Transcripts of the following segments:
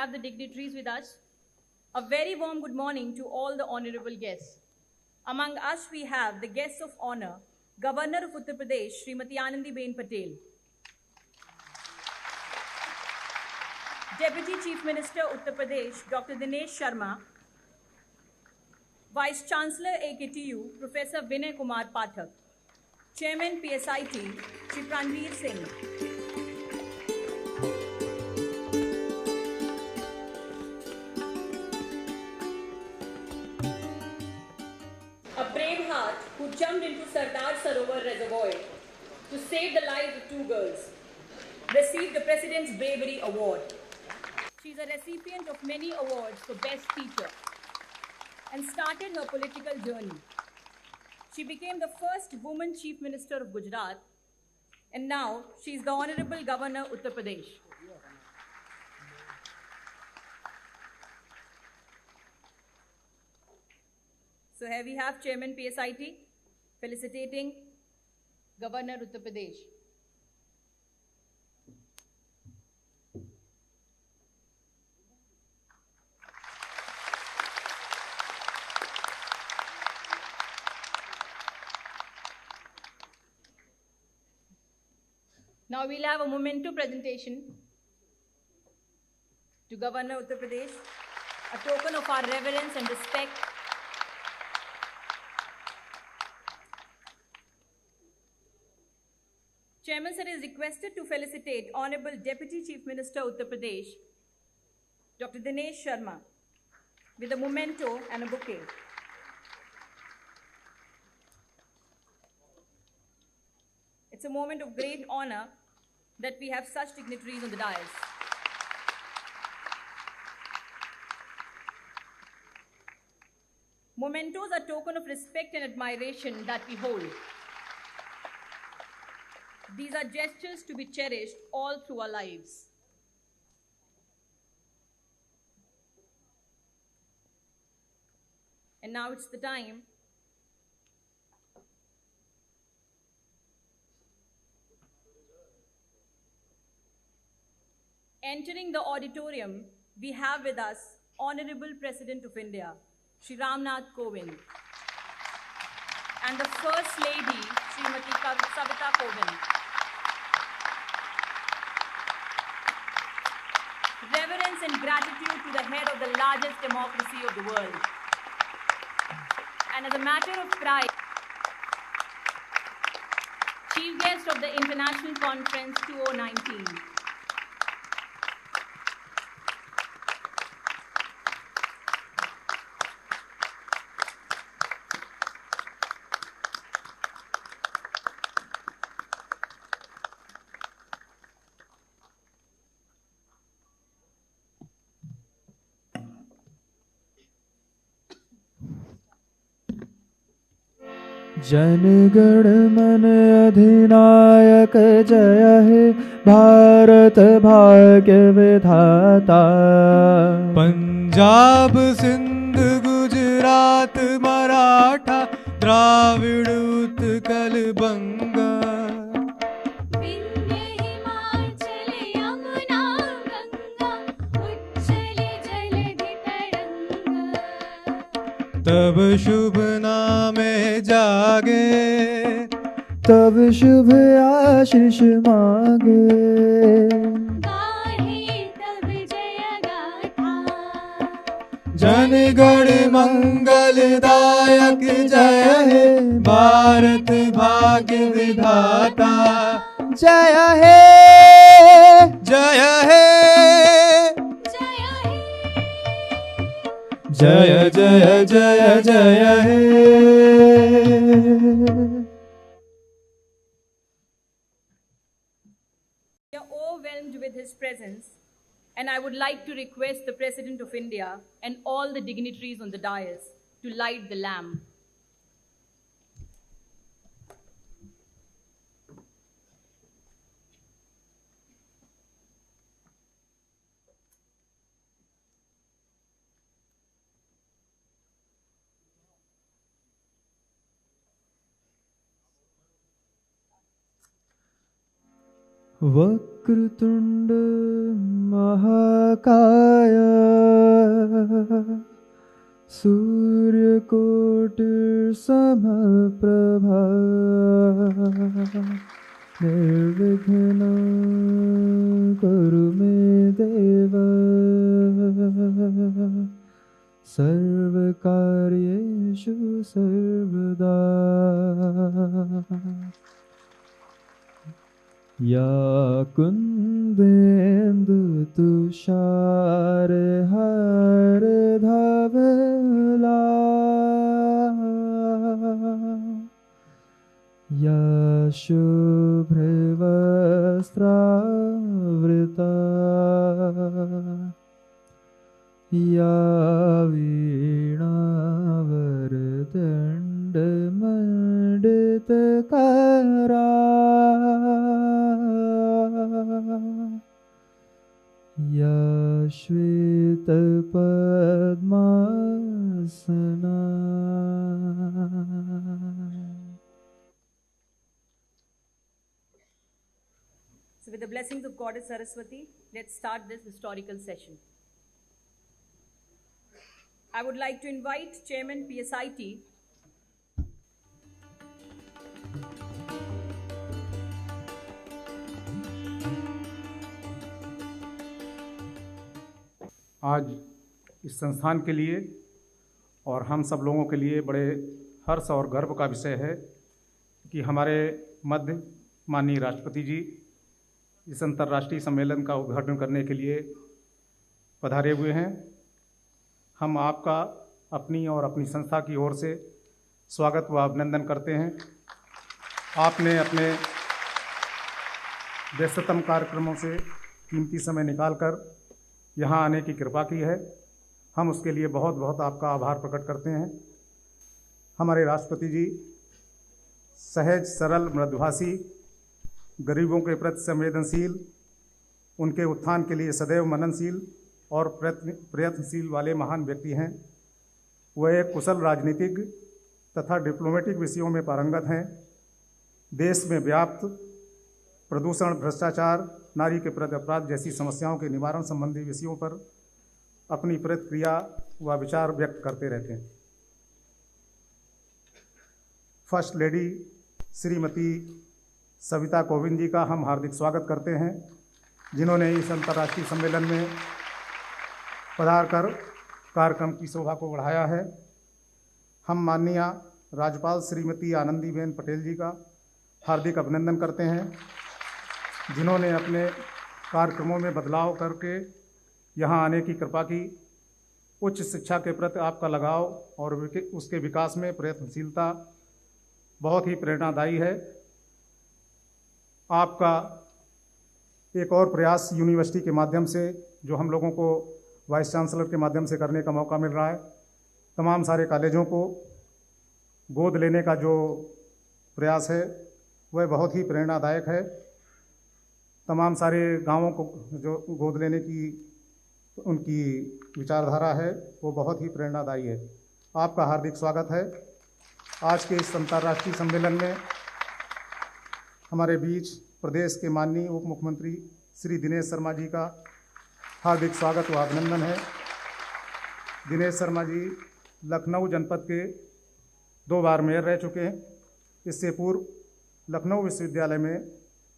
have the dignitaries with us. A very warm good morning to all the honorable guests. Among us, we have the guests of honor, Governor of Uttar Pradesh, Srimati Anandiben Patel, Deputy Chief Minister, Uttar Pradesh, Dr. Dinesh Sharma, Vice Chancellor AKTU, Professor Vinay Kumar Pathak, Chairman PSIT, Shri Pranveer Singh, a brave heart who jumped into Sardar Sarovar Reservoir to save the lives of 2 girls, received the President's Bravery Award. She is a recipient of many awards for Best Teacher and started her political journey. She became the first woman Chief Minister of Gujarat, and now she is the Honorable Governor, Uttar Pradesh. So here we have Chairman PSIT felicitating Governor Uttar Pradesh. Now we'll have a memento presentation to Governor Uttar Pradesh, a token of our reverence and respect. Chairman sir is requested to felicitate Honorable Deputy Chief Minister Uttar Pradesh, Dr. Dinesh Sharma, with a memento and a bouquet. It's a moment of great honor that we have such dignitaries on the dais. Mementos are a token of respect and admiration that we hold. These are gestures to be cherished all through our lives. And now it's the time entering the auditorium, we have with us Honorable President of India, Shri Ramnath Kovind, and the First Lady, Srimati Savita Kovind. Reverence and gratitude to the head of the largest democracy of the world. And as a matter of pride, Chief Guest of the International Conference 2019. जनगण मन अधिनायक जय हे भारत भाग्य विधाता। पंजाब सिंध गुजरात मराठा द्राविड़ उत्कल बंगा। विंध्य हिमाचल यमुना गंगा उच्छल जलधि तरंगा। तब शुभ नामे जागे तब शुभ आशीष मांगे। गाहे तब जय गाथा। जनगण मंगलदायक जय हे भारत भाग्य विधाता। जय हे जय हे जय हे जय जय जय जय हे। We are overwhelmed with his presence, and I would like to request the President of India and all the dignitaries on the dais to light the lamp. वक्त वक्रतुण्ड महाकाय सूर्यकोटिसमप्रभा निर्विघ्नं कुरु मे देव सर्वकार्येषु सर्वदा। या कुन्देन्दुतुषारहारधवला या शुभ्रवस्त्रावृता या वीणावरदण्डमण्डितकरा या श्वेतपद्मासना। So with the blessings of Goddess Saraswati, let's start this historical session. I would like to invite Chairman PSIT, आज इस संस्थान के लिए और हम सब लोगों के लिए बड़े हर्ष और गर्व का विषय है कि हमारे मध्य माननीय राष्ट्रपति जी इस अंतर्राष्ट्रीय सम्मेलन का उद्घाटन करने के लिए पधारे हुए हैं। हम आपका अपनी और अपनी संस्था की ओर से स्वागत व अभिनंदन करते हैं। आपने अपने व्यस्ततम कार्यक्रमों से कीमती समय निकालकर यहाँ आने की कृपा की है। हम उसके लिए बहुत बहुत आपका आभार प्रकट करते हैं। हमारे राष्ट्रपति जी सहज, सरल, मृदुभाषी, गरीबों के प्रति संवेदनशील, उनके उत्थान के लिए सदैव मननशील और प्रयत्नशील वाले महान व्यक्ति हैं। वह एक कुशल राजनीतिज्ञ तथा डिप्लोमेटिक विषयों में पारंगत हैं। देश में व्याप्त प्रदूषण, भ्रष्टाचार, नारी के प्रति अपराध जैसी समस्याओं के निवारण संबंधी विषयों पर अपनी प्रतिक्रिया व विचार व्यक्त करते रहते हैं। फर्स्ट लेडी श्रीमती सविता कोविंद जी का हम हार्दिक स्वागत करते हैं, जिन्होंने इस अंतर्राष्ट्रीय सम्मेलन में पधार कर कार्यक्रम की शोभा को बढ़ाया है। हम माननीय राज्यपाल श्रीमती आनंदीबेन पटेल जी का हार्दिक अभिनंदन करते हैं, जिन्होंने अपने कार्यक्रमों में बदलाव करके यहाँ आने की कृपा की। उच्च शिक्षा के प्रति आपका लगाव और उसके विकास में प्रयत्नशीलता बहुत ही प्रेरणादायी है। आपका एक और प्रयास यूनिवर्सिटी के माध्यम से, जो हम लोगों को वाइस चांसलर के माध्यम से करने का मौका मिल रहा है, तमाम सारे कॉलेजों को गोद लेने का जो प्रयास है वह बहुत ही प्रेरणादायक है। तमाम सारे गांवों को जो गोद लेने की उनकी विचारधारा है वो बहुत ही प्रेरणादायी है। आपका हार्दिक स्वागत है। आज के इस अंतर्राष्ट्रीय सम्मेलन में हमारे बीच प्रदेश के माननीय उप मुख्यमंत्री श्री दिनेश शर्मा जी का हार्दिक स्वागत व अभिनंदन है। दिनेश शर्मा जी लखनऊ जनपद के 2 बार मेयर रह चुके हैं। इससे पूर्व लखनऊ विश्वविद्यालय में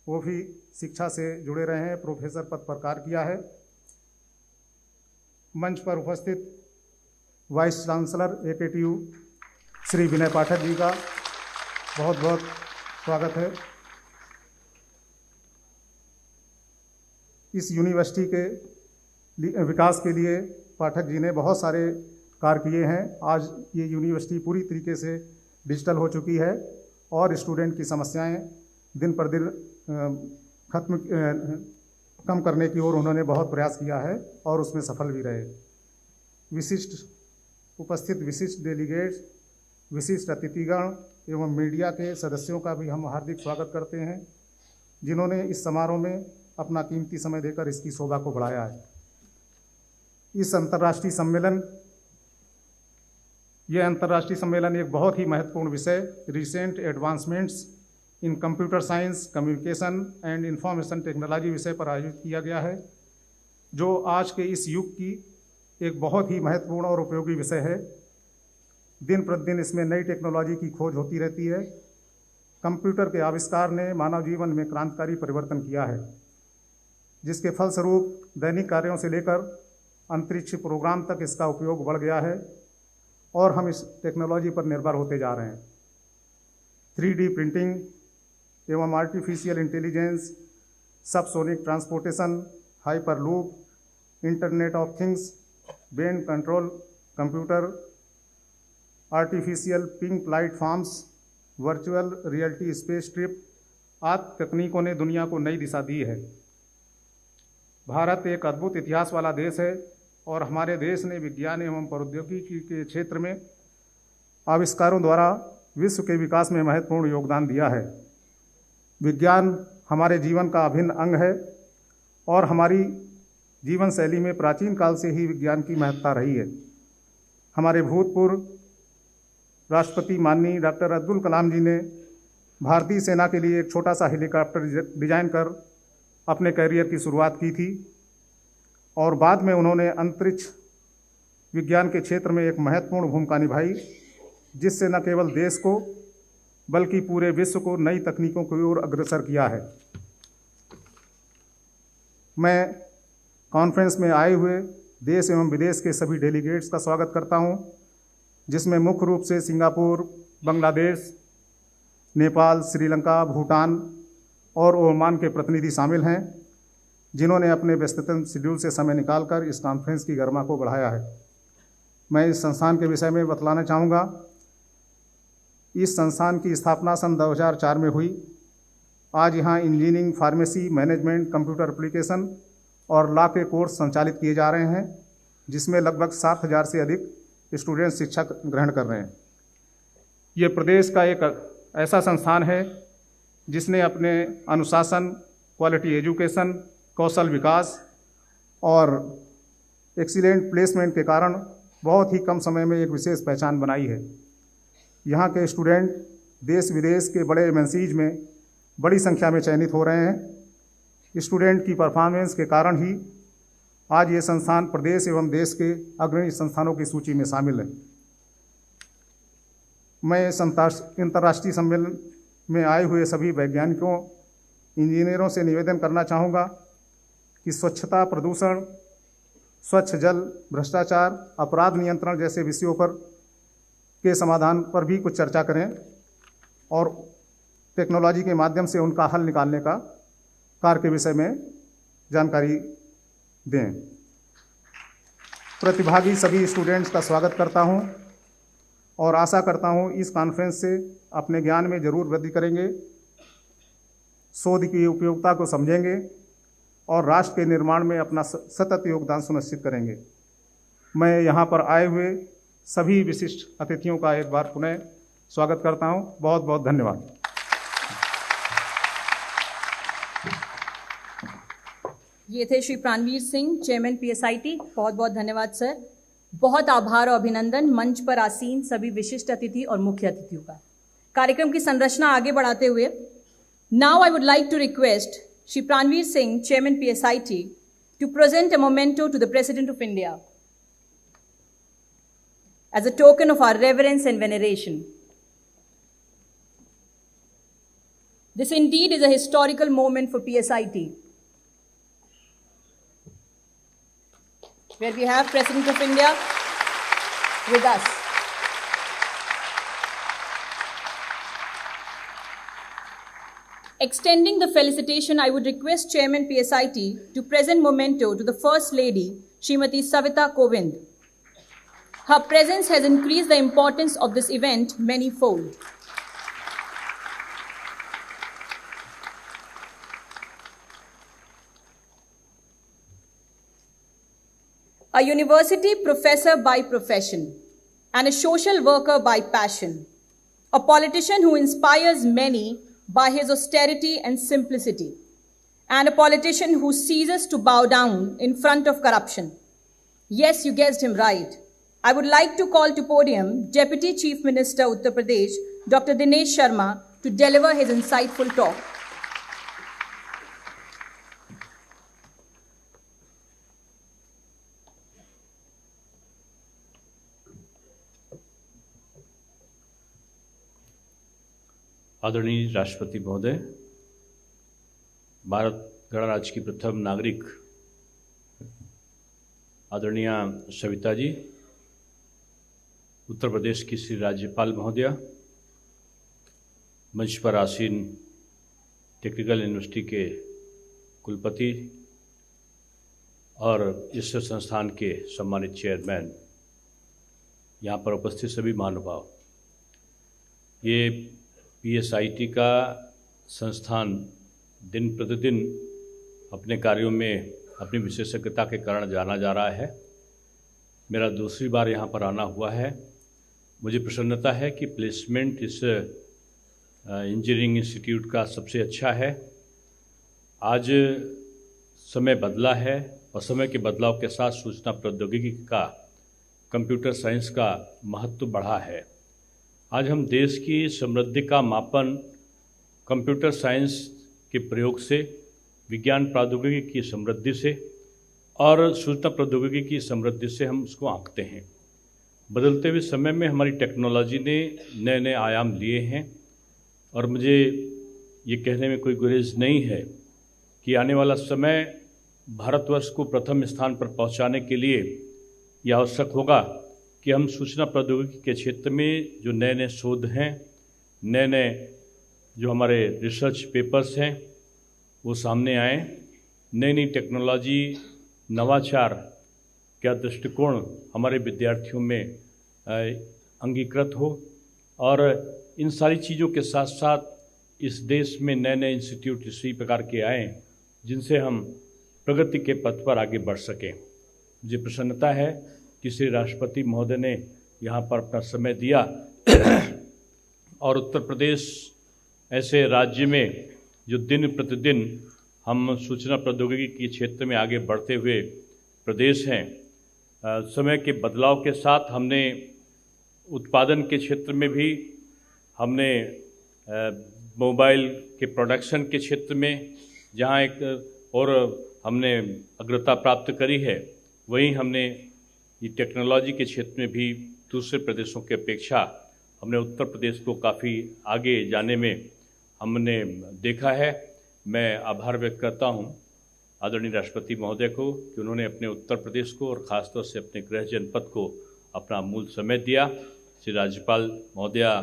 वो भी शिक्षा से जुड़े रहे हैं, प्रोफेसर पद पर कार्य किया है। मंच पर उपस्थित वाइस चांसलर AKTU श्री विनय पाठक जी का बहुत बहुत स्वागत है। इस यूनिवर्सिटी के विकास के लिए पाठक जी ने बहुत सारे कार्य किए हैं। आज ये यूनिवर्सिटी पूरी तरीके से डिजिटल हो चुकी है और स्टूडेंट की समस्याएं दिन पर दिन कम करने की ओर उन्होंने बहुत प्रयास किया है और उसमें सफल भी रहे। उपस्थित विशिष्ट डेलीगेट्स, विशिष्ट अतिथिगण एवं मीडिया के सदस्यों का भी हम हार्दिक स्वागत करते हैं, जिन्होंने इस समारोह में अपना कीमती समय देकर इसकी शोभा को बढ़ाया है। यह अंतर्राष्ट्रीय सम्मेलन एक बहुत ही महत्वपूर्ण विषय recent advancements in computer science, communication and information technology विषय पर आयोजित किया गया है, जो आज के इस युग की एक बहुत ही महत्वपूर्ण और उपयोगी विषय है। दिन प्रतिदिन इसमें नई टेक्नोलॉजी की खोज होती रहती है। कंप्यूटर के आविष्कार ने मानव जीवन में क्रांतिकारी परिवर्तन किया है, जिसके फलस्वरूप दैनिक कार्यों से लेकर अंतरिक्ष प्रोग्राम तक इसका उपयोग बढ़ गया है और हम इस टेक्नोलॉजी पर निर्भर होते जा रहे हैं। 3D प्रिंटिंग एवं artificial intelligence, subsonic transportation, hyperloop, internet of things, brain control computer, artificial pink light farms, virtual reality space trip आदि तकनीकों ने दुनिया को नई दिशा दी है। भारत एक अद्भुत इतिहास वाला देश है और हमारे देश ने विज्ञान एवं प्रौद्योगिकी के क्षेत्र में आविष्कारों द्वारा विश्व के विकास में महत्वपूर्ण योगदान दिया है। विज्ञान हमारे जीवन का अभिन्न अंग है और हमारी जीवन शैली में प्राचीन काल से ही विज्ञान की महत्ता रही है। हमारे भूतपूर्व राष्ट्रपति माननीय डॉक्टर अब्दुल कलाम जी ने भारतीय सेना के लिए एक छोटा सा हेलीकॉप्टर डिजाइन कर अपने करियर की शुरुआत की थी और बाद में उन्होंने अंतरिक्ष विज्ञान के क्षेत्र में एक महत्वपूर्ण भूमिका निभाई, जिससे न केवल देश को बल्कि पूरे विश्व को नई तकनीकों की ओर अग्रसर किया है। मैं कॉन्फ्रेंस में आए हुए देश एवं विदेश के सभी डेलीगेट्स का स्वागत करता हूं, जिसमें मुख्य रूप से सिंगापुर, बांग्लादेश, नेपाल, श्रीलंका, भूटान और ओमान के प्रतिनिधि शामिल हैं, जिन्होंने अपने व्यस्ततम शेड्यूल से समय निकालकर इस कॉन्फ्रेंस की गरिमा को बढ़ाया है। मैं इस संस्थान के विषय में बतलाना चाहूँगा। इस संस्थान की स्थापना सन 2004 में हुई। आज यहाँ engineering, pharmacy, management, computer application और लॉ के कोर्स संचालित किए जा रहे हैं, जिसमें लगभग 7,000 से अधिक स्टूडेंट शिक्षा ग्रहण कर रहे हैं। ये प्रदेश का एक ऐसा संस्थान है जिसने अपने अनुशासन, क्वालिटी एजुकेशन, कौशल विकास और एक्सीलेंट प्लेसमेंट के कारण बहुत ही कम समय में एक विशेष पहचान बनाई है। यहाँ के स्टूडेंट देश विदेश के बड़े एमएनसीज में बड़ी संख्या में चयनित हो रहे हैं। स्टूडेंट की परफॉर्मेंस के कारण ही आज ये संस्थान प्रदेश एवं देश के अग्रणी संस्थानों की सूची में शामिल है। मैं इस अंतर्राष्ट्रीय सम्मेलन में आए हुए सभी वैज्ञानिकों, इंजीनियरों से निवेदन करना चाहूँगा कि स्वच्छता, प्रदूषण, स्वच्छ जल, भ्रष्टाचार, अपराध नियंत्रण जैसे विषयों पर के समाधान पर भी कुछ चर्चा करें और टेक्नोलॉजी के माध्यम से उनका हल निकालने का कार्य के विषय में जानकारी दें। प्रतिभागी सभी स्टूडेंट्स का स्वागत करता हूं और आशा करता हूं इस कॉन्फ्रेंस से अपने ज्ञान में जरूर वृद्धि करेंगे, शोध की उपयोगिता को समझेंगे और राष्ट्र के निर्माण में अपना सतत योगदान सुनिश्चित करेंगे। मैं यहाँ पर आए हुए सभी विशिष्ट अतिथियों का एक बार पुनः स्वागत करता हूँ। बहुत बहुत धन्यवाद। ये थे श्री प्राणवीर सिंह, चेयरमैन पीएसआईटी। बहुत बहुत धन्यवाद सर। बहुत आभार और अभिनंदन मंच पर आसीन सभी विशिष्ट अतिथि और मुख्य अतिथियों का। कार्यक्रम की संरचना आगे बढ़ाते हुए now I would like to request Shri Pranveer Singh, chairman PSIT, to present a memento to the president of India as a token of our reverence and veneration. This indeed is a historical moment for PSIT, where we have President of India with us. Extending the felicitation, I would request Chairman PSIT to present memento to the First Lady, Srimati Savita Kovind. Her presence has increased the importance of this event many-fold. A university professor by profession and a social worker by passion, a politician who inspires many by his austerity and simplicity, and a politician who ceases to bow down in front of corruption. Yes, you guessed him right. I would like to call to podium Deputy Chief Minister Uttar Pradesh, Dr. Dinesh Sharma, to deliver his insightful talk. आदरणीय राष्ट्रपति महोदय, भारत गणराज्य की प्रथम नागरिक आदरणीय सविता जी, उत्तर प्रदेश की श्री राज्यपाल महोदया, मंच पर आसीन टेक्निकल यूनिवर्सिटी के कुलपति और इस संस्थान के सम्मानित चेयरमैन, यहाँ पर उपस्थित सभी महानुभाव, ये PSIT का संस्थान दिन प्रतिदिन अपने कार्यों में अपनी विशेषज्ञता के कारण जाना जा रहा है। मेरा दूसरी बार यहाँ पर आना हुआ है। मुझे प्रसन्नता है कि प्लेसमेंट इस इंजीनियरिंग इंस्टीट्यूट का सबसे अच्छा है। आज समय बदला है और समय के बदलाव के साथ सूचना प्रौद्योगिकी का, कंप्यूटर साइंस का महत्व बढ़ा है। आज हम देश की समृद्धि का मापन कंप्यूटर साइंस के प्रयोग से, विज्ञान प्रौद्योगिकी की समृद्धि से और सूचना प्रौद्योगिकी की समृद्धि से हम उसको आंकते हैं। बदलते हुए समय में हमारी टेक्नोलॉजी ने नए नए आयाम लिए हैं और मुझे ये कहने में कोई गुरेज नहीं है कि आने वाला समय भारतवर्ष को प्रथम स्थान पर पहुंचाने के लिए यह आवश्यक होगा कि हम सूचना प्रौद्योगिकी के क्षेत्र में जो नए नए शोध हैं, नए नए जो हमारे रिसर्च पेपर्स हैं, वो सामने आए। नई नई टेक्नोलॉजी, नवाचार का दृष्टिकोण हमारे विद्यार्थियों में अंगीकृत हो और इन सारी चीज़ों के साथ साथ इस देश में नए नए इंस्टीट्यूट इसी प्रकार के आए जिनसे हम प्रगति के पथ पर आगे बढ़ सकें। मुझे प्रसन्नता है कि श्री राष्ट्रपति महोदय ने यहाँ पर अपना समय दिया और उत्तर प्रदेश ऐसे राज्य में जो दिन प्रतिदिन हम सूचना प्रौद्योगिकी के क्षेत्र में आगे बढ़ते हुए प्रदेश हैं। समय के बदलाव के साथ हमने उत्पादन के क्षेत्र में भी, हमने मोबाइल के प्रोडक्शन के क्षेत्र में जहाँ एक और हमने अग्रता प्राप्त करी है, वहीं हमने ये टेक्नोलॉजी के क्षेत्र में भी दूसरे प्रदेशों की अपेक्षा हमने उत्तर प्रदेश को काफ़ी आगे जाने में हमने देखा है। मैं आभार व्यक्त करता हूँ आदरणीय राष्ट्रपति महोदय को कि उन्होंने अपने उत्तर प्रदेश को और ख़ासतौर से अपने गृह जनपद को अपना अमूल समय दिया। श्री राज्यपाल महोदया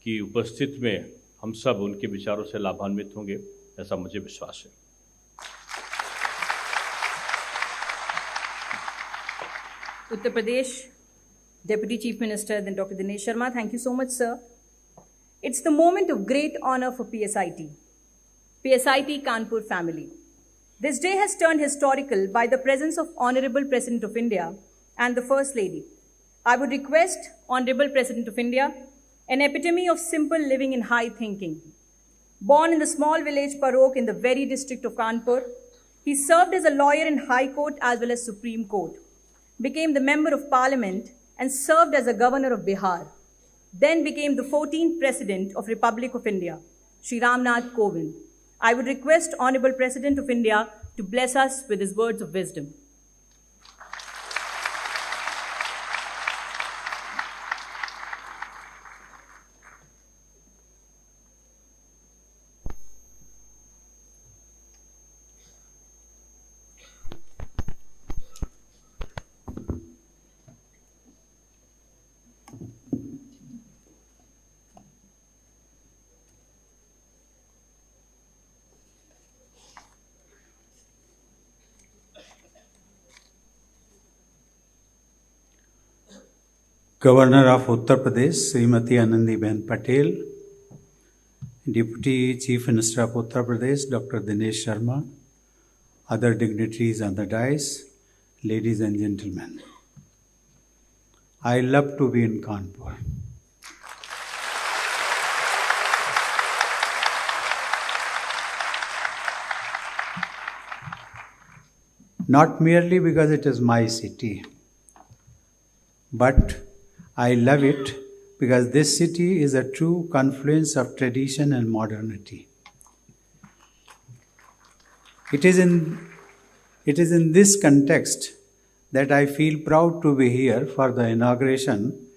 की उपस्थिति में हम सब उनके विचारों से लाभान्वित होंगे, ऐसा मुझे विश्वास है। Uttar Pradesh Deputy Chief Minister, then Dr. Dinesh Sharma. Thank you so much, sir. It's the moment of great honor for PSIT Kanpur family. This day has turned historical by the presence of Honorable President of India and the First Lady. I would request Honorable President of India, an epitome of simple living and high thinking. Born in the small village Parok in the very district of Kanpur, he served as a lawyer in High Court as well as Supreme Court, became the Member of Parliament and served as a Governor of Bihar, then became the 14th President of Republic of India, Shri Ram Nath Kovind. I would request Honorable President of India to bless us with his words of wisdom. Governor of Uttar Pradesh, Srimati Anandiben Patel, Deputy Chief Minister of Uttar Pradesh, Dr. Dinesh Sharma, other dignitaries on the dais, ladies and gentlemen. I love to be in Kanpur. Not merely because it is my city, but I love it because this city is a true confluence of tradition and modernity. It is in this context that I feel proud to be here for the inauguration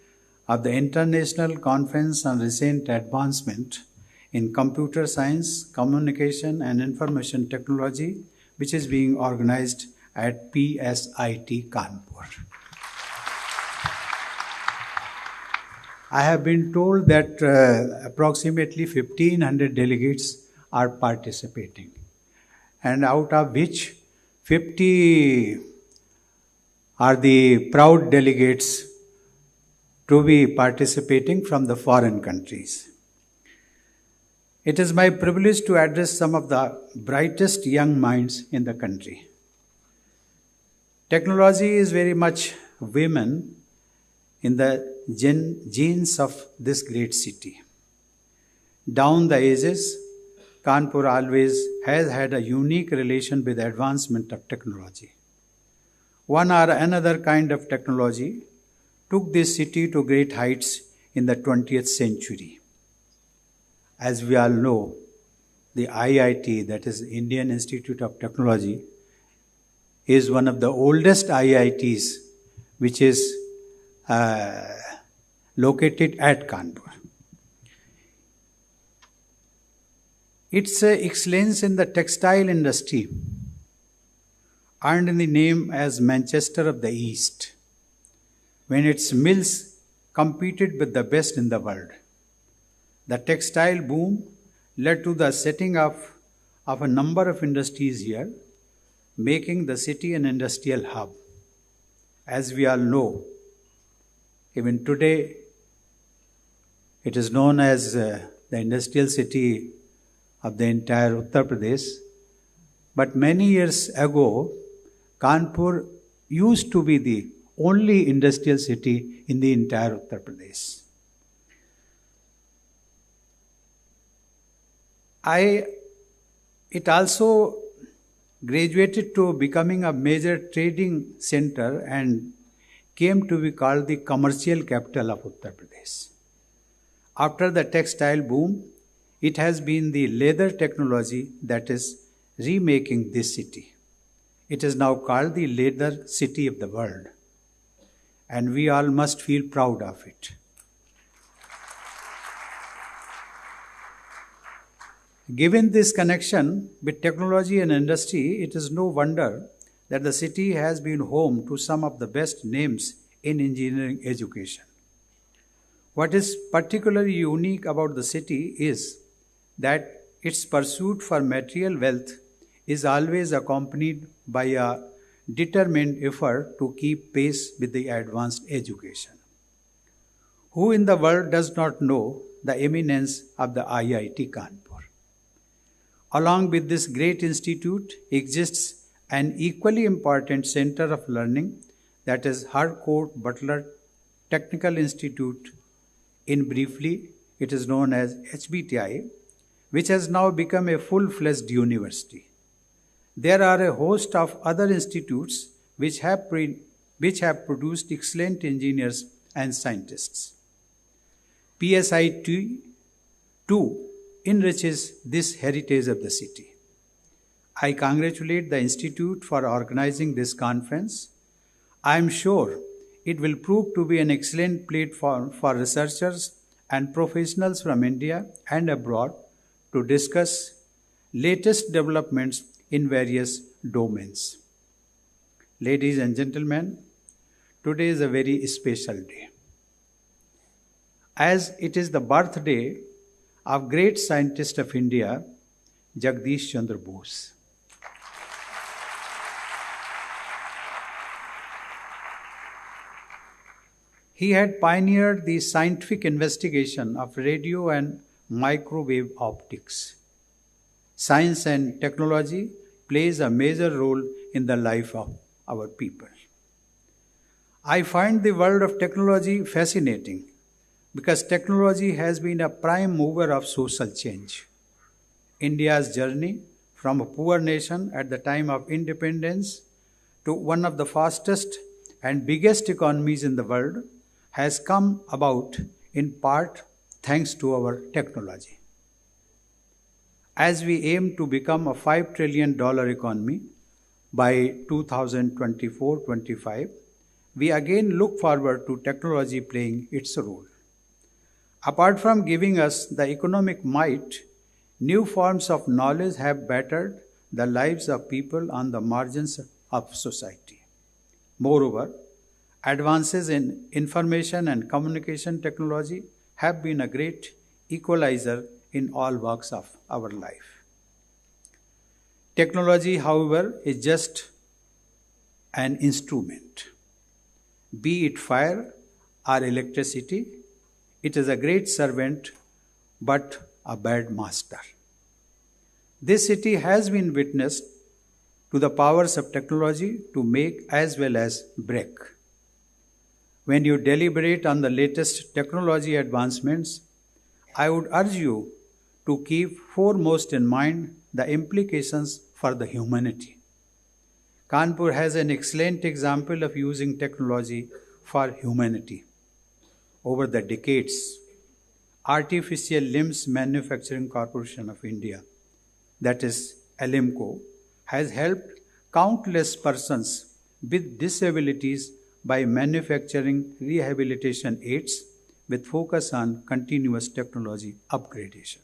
of the International Conference on Recent Advancement in Computer Science, Communication and Information Technology, which is being organized at PSIT Kanpur. I have been told that approximately 1,500 delegates are participating, and out of which 50 are the proud delegates to be participating from the foreign countries. It is my privilege to address some of the brightest young minds in the country. Technology is very much women in the genes of this great city. Down the ages, Kanpur always has had a unique relation with the advancement of technology. One or another kind of technology took this city to great heights in the 20th century. As we all know, the IIT, that is Indian Institute of Technology, is one of the oldest IITs which is located at Kanpur. Its excellence in the textile industry earned the name as Manchester of the East, when its mills competed with the best in the world. The textile boom led to the setting up of a number of industries here, making the city an industrial hub. As we all know, even today, it is known as the industrial city of the entire Uttar Pradesh. But many years ago, Kanpur used to be the only industrial city in the entire Uttar Pradesh. It also graduated to becoming a major trading center and came to be called the commercial capital of Uttar Pradesh. After the textile boom, it has been the leather technology that is remaking this city. It is now called the leather city of the world, and we all must feel proud of it. Given this connection with technology and industry, it is no wonder that the city has been home to some of the best names in engineering education. What is particularly unique about the city is that its pursuit for material wealth is always accompanied by a determined effort to keep pace with the advanced education. Who in the world does not know the eminence of the IIT Kanpur? Along with this great institute exists an equally important center of learning, that is Harcourt Butler Technical Institute. In briefly, it is known as HBTI, which has now become a full-fledged university. There are a host of other institutes which have produced excellent engineers and scientists. PSIT too enriches this heritage of the city. I congratulate the Institute for organizing this conference. I am sure it will prove to be an excellent platform for researchers and professionals from India and abroad to discuss latest developments in various domains. Ladies and gentlemen, today is a very special day, as it is the birthday of great scientist of India, Jagdish Chandra Bose. He had pioneered the scientific investigation of radio and microwave optics. Science and technology plays a major role in the life of our people. I find the world of technology fascinating because technology has been a prime mover of social change. India's journey from a poor nation at the time of independence to one of the fastest and biggest economies in the world has come about in part thanks to our technology. As we aim to become a $5 trillion economy by 2024-25, we again look forward to technology playing its role. Apart from giving us the economic might, new forms of knowledge have bettered the lives of people on the margins of society. Moreover, advances in information and communication technology have been a great equalizer in all walks of our life. Technology, however, is just an instrument. Be it fire or electricity, it is a great servant but a bad master. This city has been witness to the powers of technology to make as well as break. When you deliberate on the latest technology advancements, I would urge you to keep foremost in mind the implications for the humanity. Kanpur has an excellent example of using technology for humanity. Over the decades, Artificial Limbs Manufacturing Corporation of India, that is LMCO, has helped countless persons with disabilities by manufacturing rehabilitation aids with focus on continuous technology upgradation.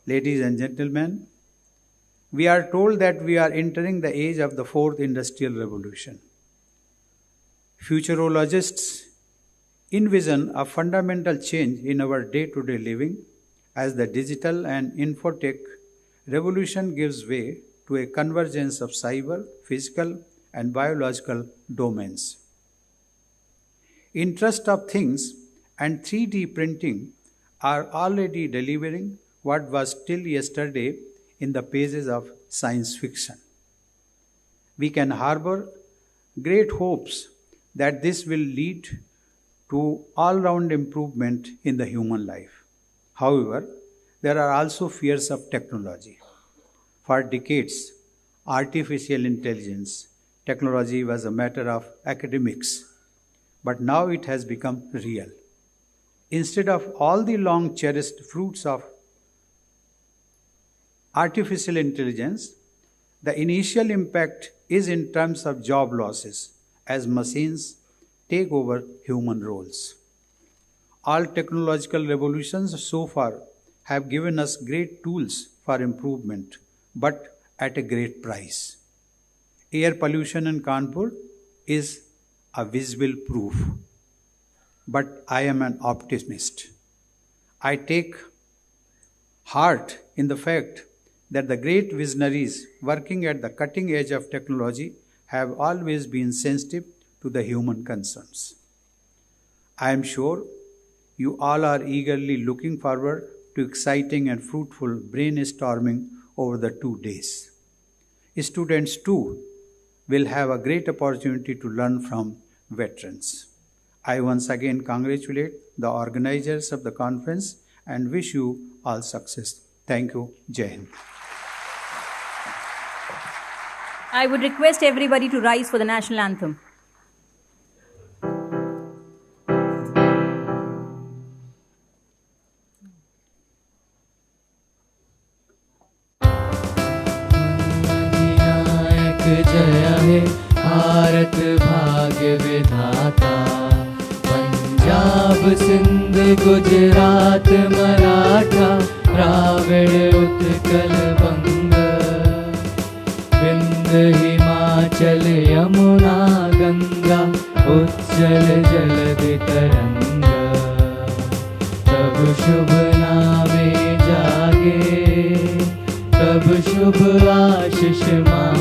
Ladies and gentlemen, we are told that we are entering the age of the fourth industrial revolution. Futurologists envision a fundamental change in our day-to-day living as the digital and infotech revolution gives way to a convergence of cyber, physical, and biological domains. Internet of Things and 3D printing are already delivering what was till yesterday in the pages of science fiction. We can harbor great hopes that this will lead to all-round improvement in the human life. However, there are also fears of technology. For decades, artificial intelligence technology was a matter of academics, but now it has become real. Instead of all the long cherished fruits of artificial intelligence, the initial impact is in terms of job losses as machines take over human roles. All technological revolutions so far have given us great tools for improvement, but at a great price. Air pollution in Kanpur is a visible proof, but I am an optimist. I take heart in the fact that the great visionaries working at the cutting edge of technology have always been sensitive to the human concerns. I am sure you all are eagerly looking forward to exciting and fruitful brainstorming over the 2 days. Students too will have a great opportunity to learn from veterans. I once again congratulate the organizers of the conference and wish you all success. Thank you. Jai Hind. I would request everybody to rise for the national anthem. जय हे भारत भाग्य विधाता, पंजाब सिंध गुजरात मराठा, द्राविड़ उत्कल बंग, विंध्य हिमाचल यमुना गंगा, उज्जल जलधि तरंग, तब शुभ नामे जागे, तब शुभ आशीष मांगे।